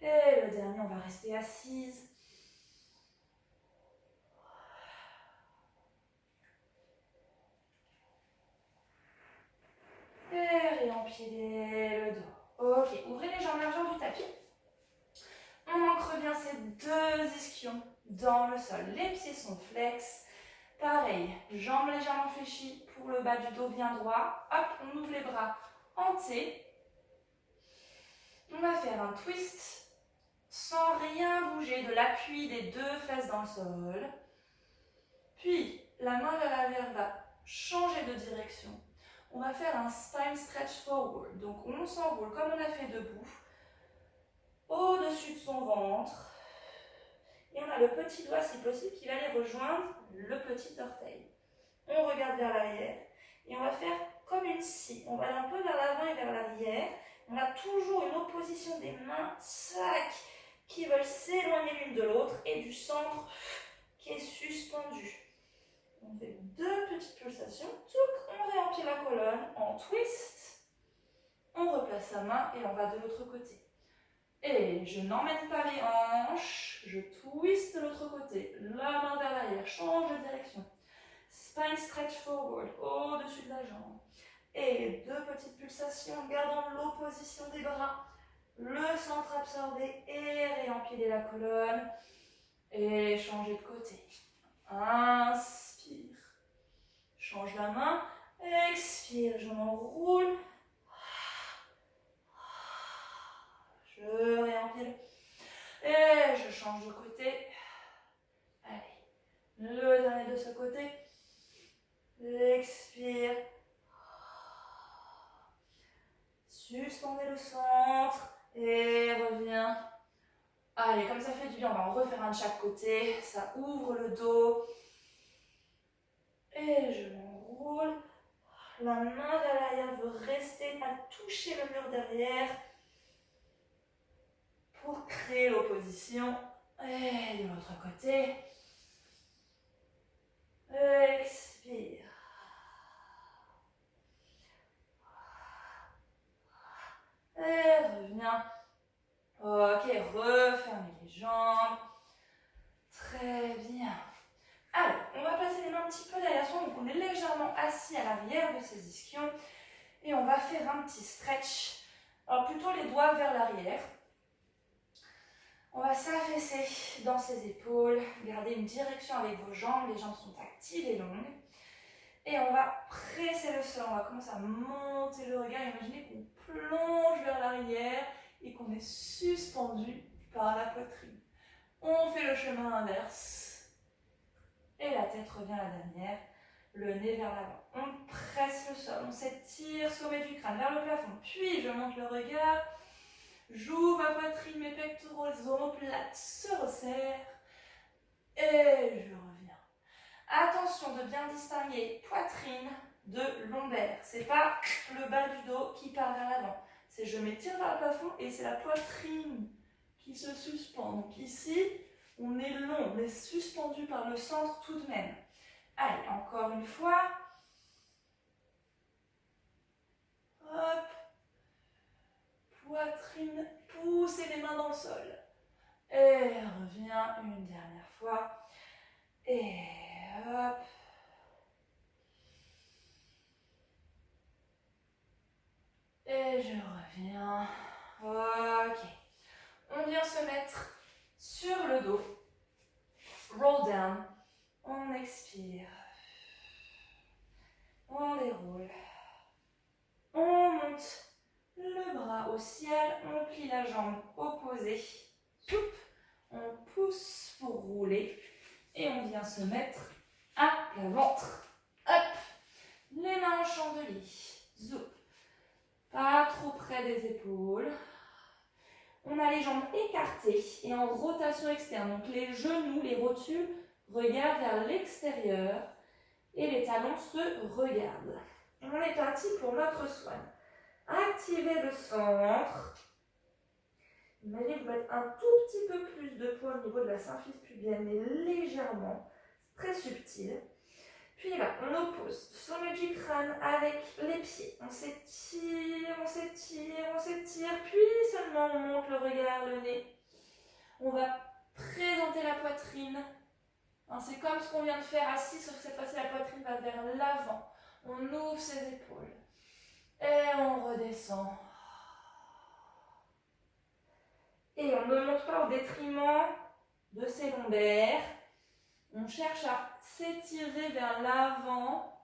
A: Et le dernier, on va rester assise. Et réempilez le dos. Ok, ouvrez les jambes largeur du tapis. On ancre bien ces deux ischions dans le sol. Les pieds sont flex. Pareil, jambes légèrement fléchies pour le bas du dos bien droit. Hop, on ouvre les bras en T. On va faire un twist sans rien bouger de l'appui des deux fesses dans le sol. Puis, la main vers l'arrière va changer de direction. On va faire un spine stretch forward. Donc, on s'enroule comme on a fait debout, au-dessus de son ventre. Et on a le petit doigt, si possible, qui va aller rejoindre le petit orteil. On regarde vers l'arrière et on va faire comme une scie. On va aller un peu vers l'avant et vers l'arrière. On a toujours une opposition des mains, tac, qui veulent s'éloigner l'une de l'autre et du centre qui est suspendu. On fait deux petites pulsations. On réempile la colonne en twist. On replace sa main et on va de l'autre côté. Et je n'emmène pas les hanches, je twiste de l'autre côté. La main vers l'arrière, change de direction. Spine stretch forward, au-dessus de la jambe. Et deux petites pulsations, gardant l'opposition des bras. Le centre absorbé et réempiler la colonne. Et changer de côté. Inspire. Change la main. Expire, je m'enroule. Je réempile. Et je change de côté. Allez. Le dernier de ce côté. Expire. Suspendez le centre. Et reviens. Allez, comme ça fait du bien, on va en refaire un de chaque côté. Ça ouvre le dos. Et je m'enroule. La main vers l'arrière veut rester à toucher le mur derrière pour créer l'opposition. Et de l'autre côté. Expire. Et reviens. Ok, refermez les jambes. Très bien. Alors, on va placer les mains un petit peu derrière soi. Donc, on est légèrement assis à l'arrière de ces ischions. Et on va faire un petit stretch. Alors, plutôt les doigts vers l'arrière. On va s'affaisser dans ses épaules. Gardez une direction avec vos jambes. Les jambes sont actives et longues. Et on va presser le sol. On va commencer à monter le regard. Imaginez qu'on plonge vers l'arrière et qu'on est suspendu par la poitrine. On fait le chemin inverse. Et la tête revient à la dernière. Le nez vers l'avant. On presse le sol. On s'étire, sommet du crâne vers le plafond. Puis je monte le regard. J'ouvre ma poitrine, mes pectoraux, les omoplates se resserrent. Et je reviens. Attention de bien distinguer poitrine de lombaire. C'est pas le bas du dos qui part vers l'avant. C'est je m'étire vers le plafond et c'est la poitrine qui se suspend. Donc ici, on est long, on est suspendu par le centre tout de même. Allez, encore une fois. Hop. Poitrine, poussez les mains dans le sol. Et reviens une dernière fois. Et hop. Et je reviens. Ok. On vient se mettre sur le dos. Roll down. On expire. On déroule. On monte le bras au ciel. On plie la jambe opposée. Soup. On pousse pour rouler. Et on vient se mettre à plat ventre. Hop. Les mains en chandelier. Zoup. Pas trop près des épaules. On a les jambes écartées et en rotation externe. Donc les genoux, les rotules regardent vers l'extérieur et les talons se regardent. On est parti pour notre swan. Activez le centre. Imaginez que vous mettez un tout petit peu plus de poids au niveau de la symphyse pubienne, mais légèrement, très subtil. Puis là, on oppose sommet du crâne avec les pieds. On s'étire, on s'étire, on s'étire, puis seulement on monte le regard, le nez. On va présenter la poitrine. C'est comme ce qu'on vient de faire assis, sauf que cette fois-ci la poitrine va vers l'avant. On ouvre ses épaules. Et on redescend. Et on ne monte pas au détriment de ses lombaires. On cherche à s'étirer vers l'avant,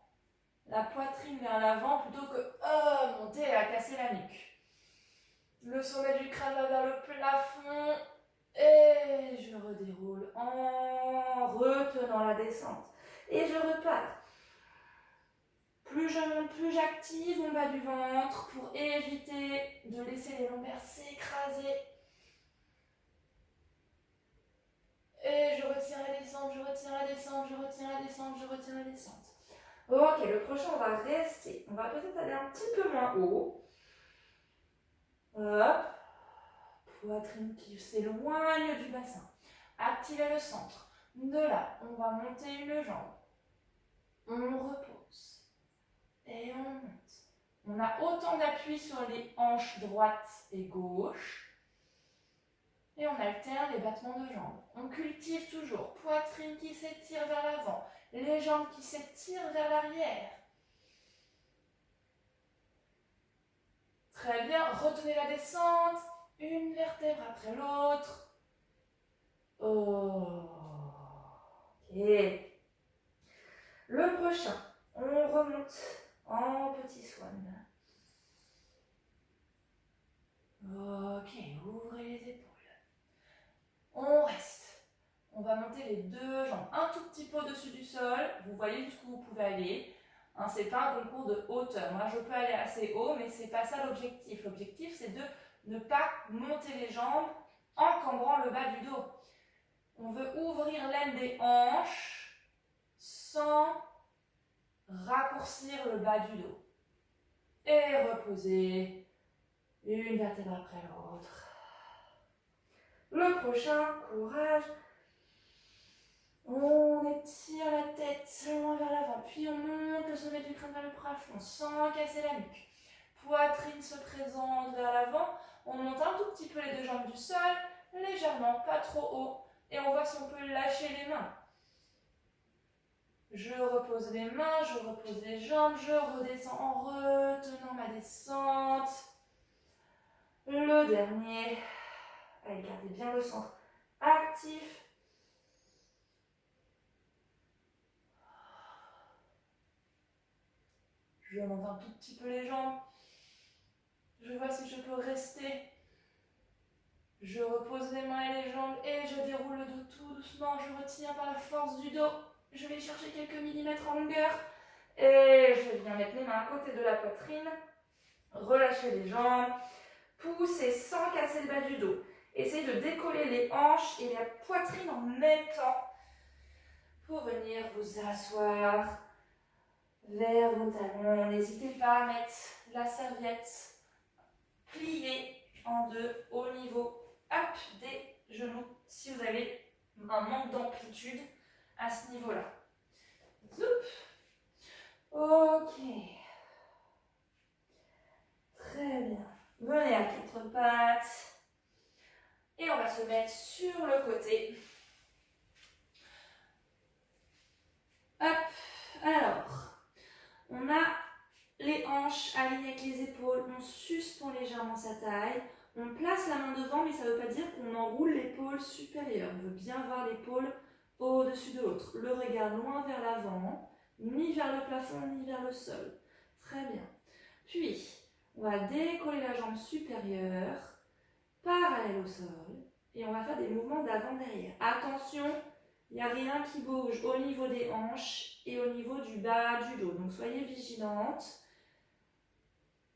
A: la poitrine vers l'avant, plutôt que monter et à casser la nuque. Le sommet du crâne va vers le plafond. Et je redéroule en retenant la descente. Et je repars. Plus je monte, plus j'active mon bas du ventre pour éviter de laisser les lombaires s'écraser. Et je retiens la descente, je retiens la descente, je retiens la descente, je retiens la descente. Ok, le prochain, on va rester. On va peut-être aller un petit peu moins haut. Hop. Poitrine qui s'éloigne du bassin. Activez le centre. De là, on va monter une jambe. On repose. Et on monte. On a autant d'appui sur les hanches droite et gauche. Et on alterne les battements de jambes. On cultive toujours. Poitrine qui s'étire vers l'avant. Les jambes qui s'étirent vers l'arrière. Très bien. Retenez la descente. Une vertèbre après l'autre. Ok. Le prochain, on remonte en petit swan. Ok, ouvrez les épaules. On reste. On va monter les deux jambes un tout petit peu au-dessus du sol. Vous voyez jusqu'où vous pouvez aller. Ce n'est pas un concours de hauteur. Moi, je peux aller assez haut, mais ce n'est pas ça l'objectif. L'objectif, c'est de ne pas monter les jambes en cambrant le bas du dos. On veut ouvrir l'aine des hanches sans raccourcir le bas du dos. Et reposer une vertèbre après l'autre. Le prochain, courage. On étire la tête loin vers l'avant, puis on monte le sommet du crâne vers le plafond sans casser la nuque. Poitrine se présente vers l'avant. On monte un tout petit peu les deux jambes du sol, légèrement, pas trop haut. Et on voit si on peut lâcher les mains. Je repose les mains, je repose les jambes, je redescends en retenant ma descente. Le dernier. Allez, gardez bien le centre actif. Je monte un tout petit peu les jambes. Je vois si je peux rester. Je repose les mains et les jambes et je déroule le dos tout doucement. Je retiens par la force du dos. Je vais chercher quelques millimètres en longueur. Et je viens mettre les mains à côté de la poitrine. Relâchez les jambes. Poussez sans casser le bas du dos. Essayez de décoller les hanches et la poitrine en même temps pour venir vous asseoir vers vos talons. N'hésitez pas à mettre la serviette pliée en deux au niveau des genoux si vous avez un manque d'amplitude à ce niveau-là. Zoup. Ok. Très bien. Venez à quatre pattes. Et on va se mettre sur le côté. Hop. Alors, on a les hanches alignées avec les épaules. On suspend légèrement sa taille. On place la main devant, mais ça ne veut pas dire qu'on enroule l'épaule supérieure. On veut bien voir l'épaule au-dessus de l'autre. Le regard loin vers l'avant, ni vers le plafond, ni vers le sol. Très bien. Puis, on va décoller la jambe supérieure, parallèle au sol, et on va faire des mouvements d'avant-derrière. Attention, il n'y a rien qui bouge au niveau des hanches et au niveau du bas du dos. Donc, soyez vigilantes.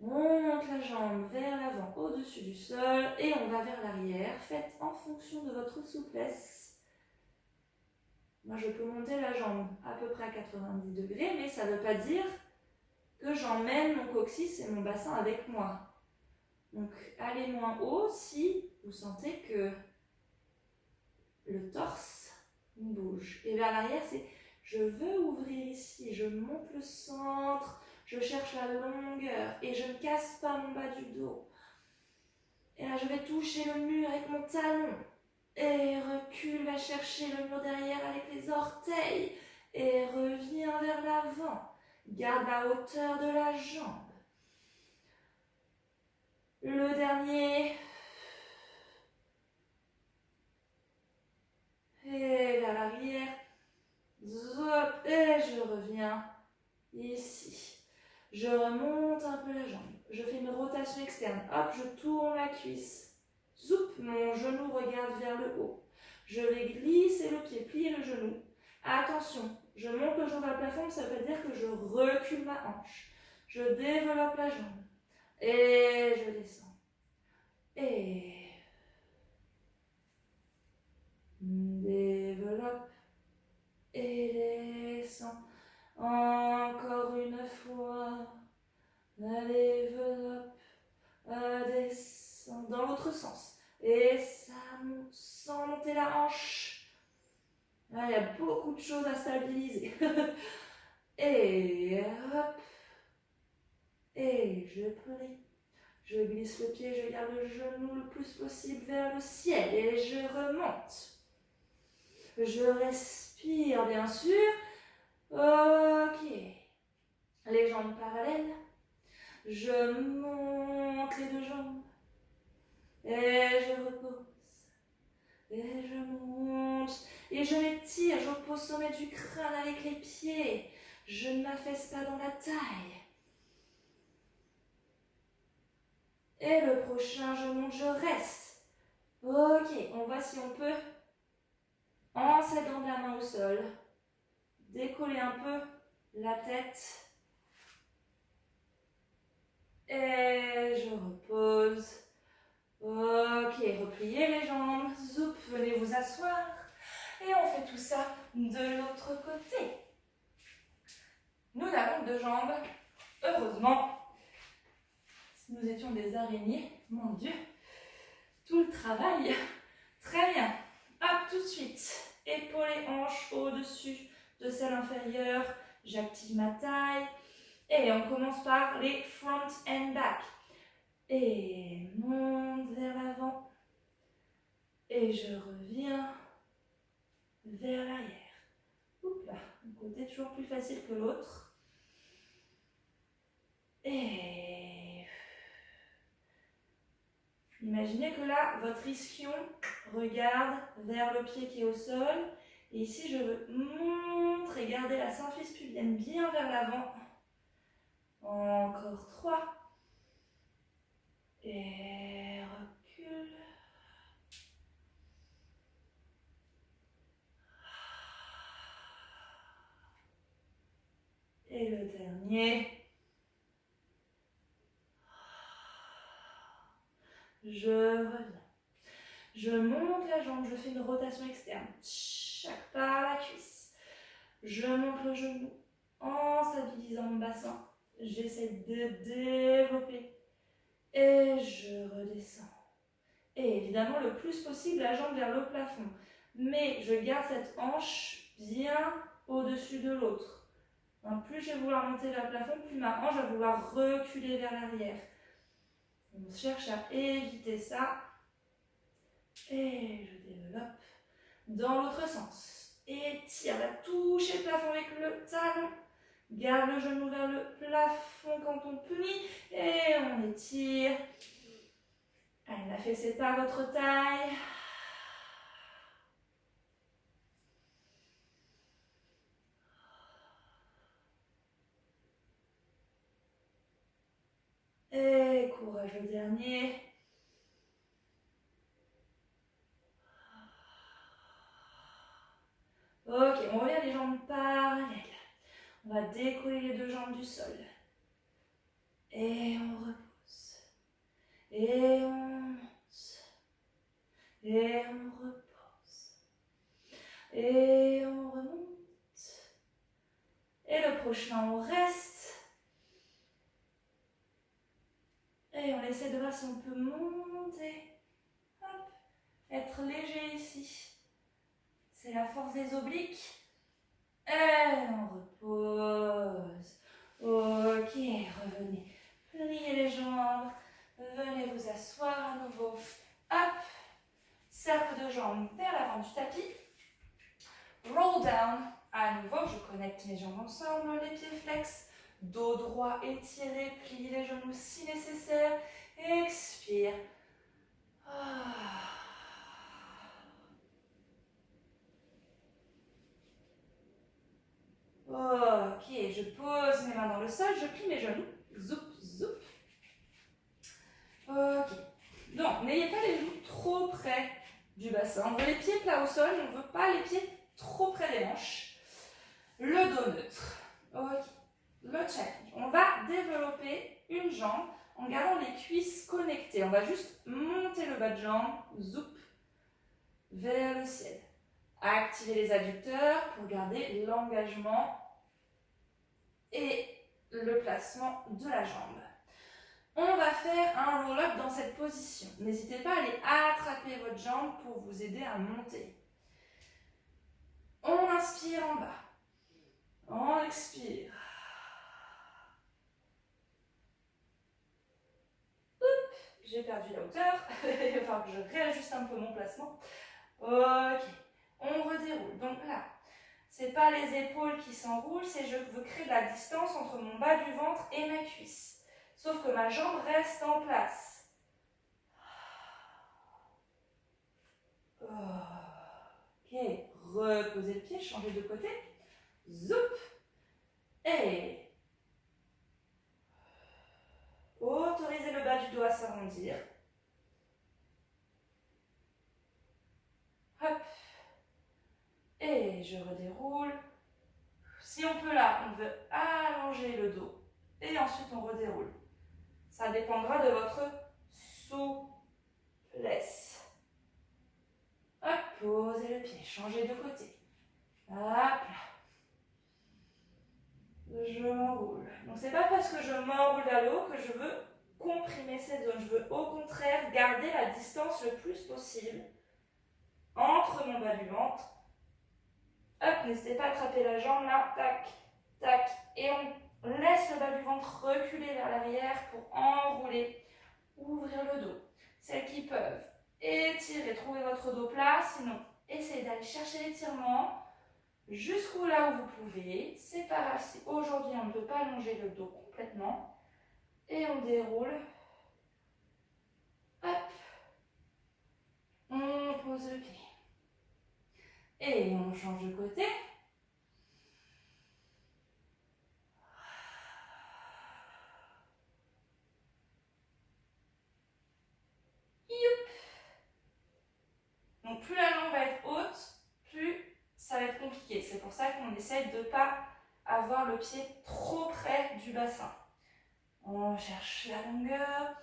A: On monte la jambe vers l'avant, au-dessus du sol, et on va vers l'arrière. Faites en fonction de votre souplesse. Moi, je peux monter la jambe à peu près à 90 degrés, mais ça ne veut pas dire que j'emmène mon coccyx et mon bassin avec moi. Donc, allez moins haut si vous sentez que le torse bouge. Et vers l'arrière, c'est je veux ouvrir ici, je monte le centre, je cherche la longueur et je ne casse pas mon bas du dos. Et là, je vais toucher le mur avec mon talon. Et recule, va chercher le mur derrière avec les orteils. Et reviens vers l'avant. Garde la hauteur de la jambe. Le dernier. Et vers l'arrière. Zop, et je reviens ici. Je remonte un peu la jambe. Je fais une rotation externe. Hop, je tourne la cuisse. Zoup, mon genou regarde vers le haut. Je vais glisser le pied, plier le genou. Attention, je monte le genou vers le plafond, ça veut dire que je recule ma hanche. Je développe la jambe. Et je descends. Et développe. Et descends. Encore une fois. Développe. Descends dans l'autre sens. Et ça monte sans monter la hanche. Là, il y a beaucoup de choses à stabiliser. Et hop. Et je plie. Je glisse le pied, je garde le genou le plus possible vers le ciel. Et je remonte. Je respire, bien sûr. Ok. Les jambes parallèles. Je monte les deux jambes. Et je repose. Et je monte. Et je m'étire. Je repose au sommet du crâne avec les pieds. Je ne m'affaisse pas dans la taille. Et le prochain, je monte, je reste. Ok, on voit si on peut, en s'aidant de la main au sol, décoller un peu la tête. Et je repose. Ok, repliez les jambes. Zoup, venez vous asseoir. Et on fait tout ça de l'autre côté. Nous n'avons que deux jambes. Heureusement. Si nous étions des araignées, mon Dieu, tout le travail. Très bien. Hop, tout de suite. Épaules et hanches au-dessus de celle inférieure. J'active ma taille. Et on commence par les front and back. Et monte vers l'avant. Et je reviens vers l'arrière. Oups là, un côté toujours plus facile que l'autre. Et imaginez que là, votre ischion regarde vers le pied qui est au sol. Et ici, je veux montrer, garder la symphyse pubienne bien vers l'avant. Encore 3. Et recule. Et le dernier. Je reviens. Je monte la jambe, je fais une rotation externe. Chaque pas la cuisse. Je monte le genou en stabilisant mon bassin. J'essaie de développer. Et je redescends. Et évidemment, le plus possible, la jambe vers le plafond. Mais je garde cette hanche bien au-dessus de l'autre. Plus je vais vouloir monter vers le plafond, plus ma hanche va vouloir reculer vers l'arrière. On cherche à éviter ça. Et je développe dans l'autre sens. Étire, la touche le plafond avec le talon. Garde le genou vers le plafond quand on plie. Et on étire. Allez, n'affaissez pas votre taille. Et courage le dernier. Ok, on revient les jambes parallèles. On va décoller les deux jambes du sol. Et on repousse. Et on monte. Et on repose. Et on remonte. Et le prochain, on reste. Et on essaie de voir si on peut monter. Hop. Être léger ici. C'est la force des obliques. Et on repose. Ok, revenez. Pliez les jambes. Venez vous asseoir à nouveau. Hop. Cercle de jambes vers l'avant du tapis. Roll down. À nouveau, je connecte mes jambes ensemble. Les pieds flex. Dos droit étiré. Plie les genoux si nécessaire. Expire. Ok, je pose mes mains dans le sol, je plie mes genoux. Zoup, zoup. Ok. Donc, n'ayez pas les genoux trop près du bassin. On veut les pieds plats au sol, on ne veut pas les pieds trop près des hanches. Le dos neutre. Ok. Le challenge. On va développer une jambe en gardant les cuisses connectées. On va juste monter le bas de jambe. Zoup. Vers le ciel. Activez les adducteurs pour garder l'engagement et le placement de la jambe. On va faire un roll-up dans cette position. N'hésitez pas à aller attraper votre jambe pour vous aider à monter. On inspire en bas. On expire. J'ai perdu la hauteur. Il va falloir que je réajuste un peu mon placement. Ok. On redéroule. Donc là, c'est pas les épaules qui s'enroulent, c'est je veux créer de la distance entre mon bas du ventre et ma cuisse. Sauf que ma jambe reste en place. Ok, reposez le pied, changez de côté. Zoup. Et autorisez le bas du dos à s'arrondir. Hop. Et je redéroule. Si on peut là, on veut allonger le dos. Et ensuite on redéroule. Ça dépendra de votre souplesse. Hop, posez le pied, changez de côté. Hop là. Je m'enroule. Donc c'est pas parce que je m'enroule vers le haut que je veux comprimer cette zone. Je veux au contraire garder la distance le plus possible entre mon bas du ventre. Hop, n'hésitez pas à attraper la jambe là. Tac, tac. Et on laisse le bas du ventre reculer vers l'arrière pour enrouler. Ouvrir le dos. Celles qui peuvent, étirez, trouvez votre dos plat. Sinon, essayez d'aller chercher l'étirement jusqu'où là où vous pouvez. C'est pas grave si aujourd'hui on ne peut pas allonger le dos complètement. Et on déroule. Hop. On pose le pied. Et on change de côté. Donc plus la jambe va être haute, plus ça va être compliqué. C'est pour ça qu'on essaye de ne pas avoir le pied trop près du bassin. On cherche la longueur.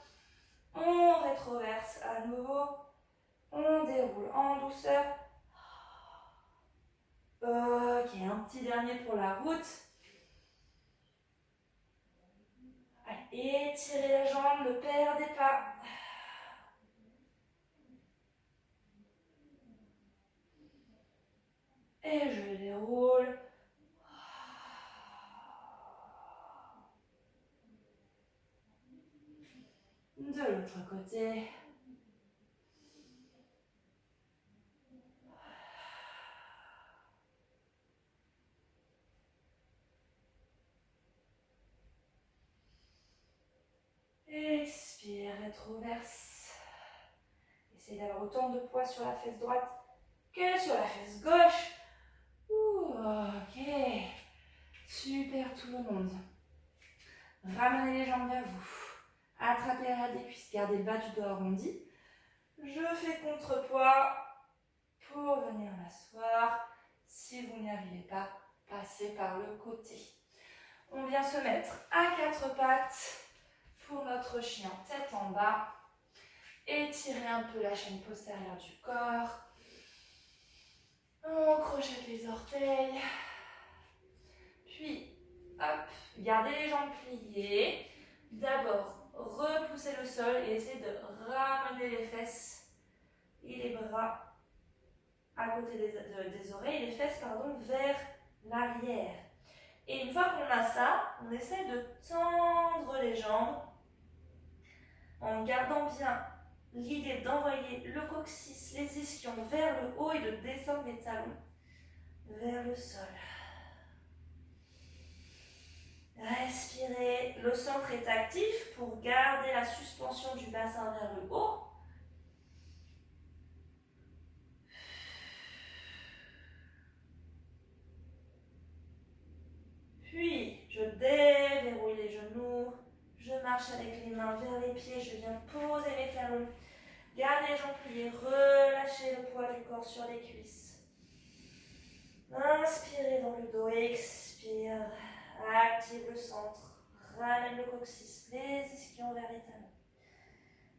A: On rétroverse à nouveau. On déroule en douceur. Ok, un petit dernier pour la route. Allez, étirez la jambe, ne perdez pas. Et je déroule. De l'autre côté. Expire, rétroverse. Essayez d'avoir autant de poids sur la fesse droite que sur la fesse gauche. Ok. Super tout le monde. Ramenez les jambes vers vous. Attrapez la des cuisses, gardez le bas du dos arrondi. Je fais contrepoids pour venir m'asseoir. Si vous n'y arrivez pas, passez par le côté. On vient se mettre à quatre pattes. pour notre chien, tête en bas. Étirez un peu la chaîne postérieure du corps. On crochette les orteils. Puis, hop, gardez les jambes pliées. D'abord, repoussez le sol et essayez de ramener les fesses et les bras à côté des oreilles, les fesses, pardon, vers l'arrière. Et une fois qu'on a ça, on essaie de tendre les jambes en gardant bien l'idée d'envoyer le coccyx, les ischions vers le haut et de descendre les talons vers le sol. Respirez, le centre est actif pour garder la suspension du bassin vers le haut. Puis, je déverrouille les genoux, je marche avec les mains vers les pieds, je viens poser mes talons. Gardez les jambes pliées, relâchez le poids du corps sur les cuisses. Inspirez dans le dos, expire, active le centre, ramène le coccyx, les ischions vers les talons.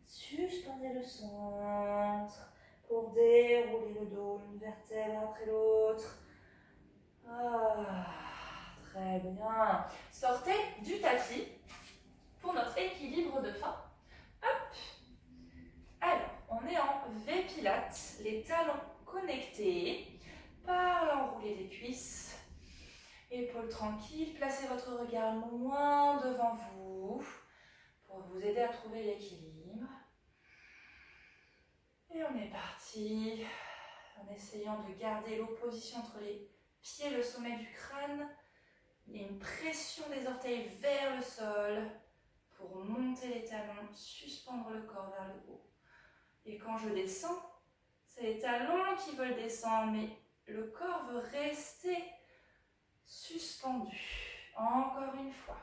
A: Suspendez le centre pour dérouler le dos, une vertèbre après l'autre. Très bien. Sortez du tapis pour notre équilibre de fin. Hop. Alors, on est en V Pilates, les talons connectés par l'enroulé des cuisses. Épaules tranquilles, placez votre regard loin devant vous pour vous aider à trouver l'équilibre. Et on est parti en essayant de garder l'opposition entre les pieds et le sommet du crâne. Il y a une pression des orteils vers le sol pour monter les talons, suspendre le corps vers le haut. Et quand je descends, c'est les talons qui veulent descendre, mais le corps veut rester suspendu. Encore une fois.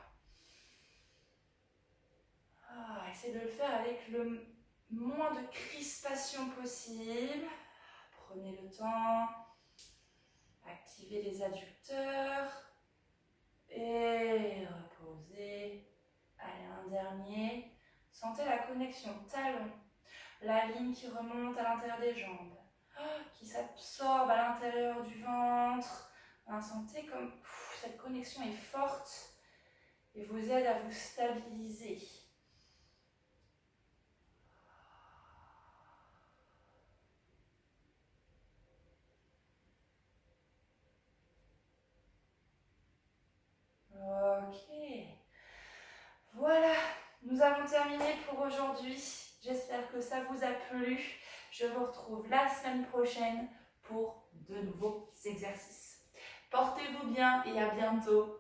A: Essayez de le faire avec le moins de crispation possible. Prenez le temps. Activez les adducteurs. Et reposez. Allez, un dernier. Sentez la connexion talon. La ligne qui remonte à l'intérieur des jambes. Qui s'absorbe à l'intérieur du ventre. Sentez comme cette connexion est forte et vous aide à vous stabiliser. Ok. Voilà, nous avons terminé pour aujourd'hui. J'espère que ça vous a plu. Je vous retrouve la semaine prochaine pour de nouveaux exercices. Portez-vous bien et à bientôt.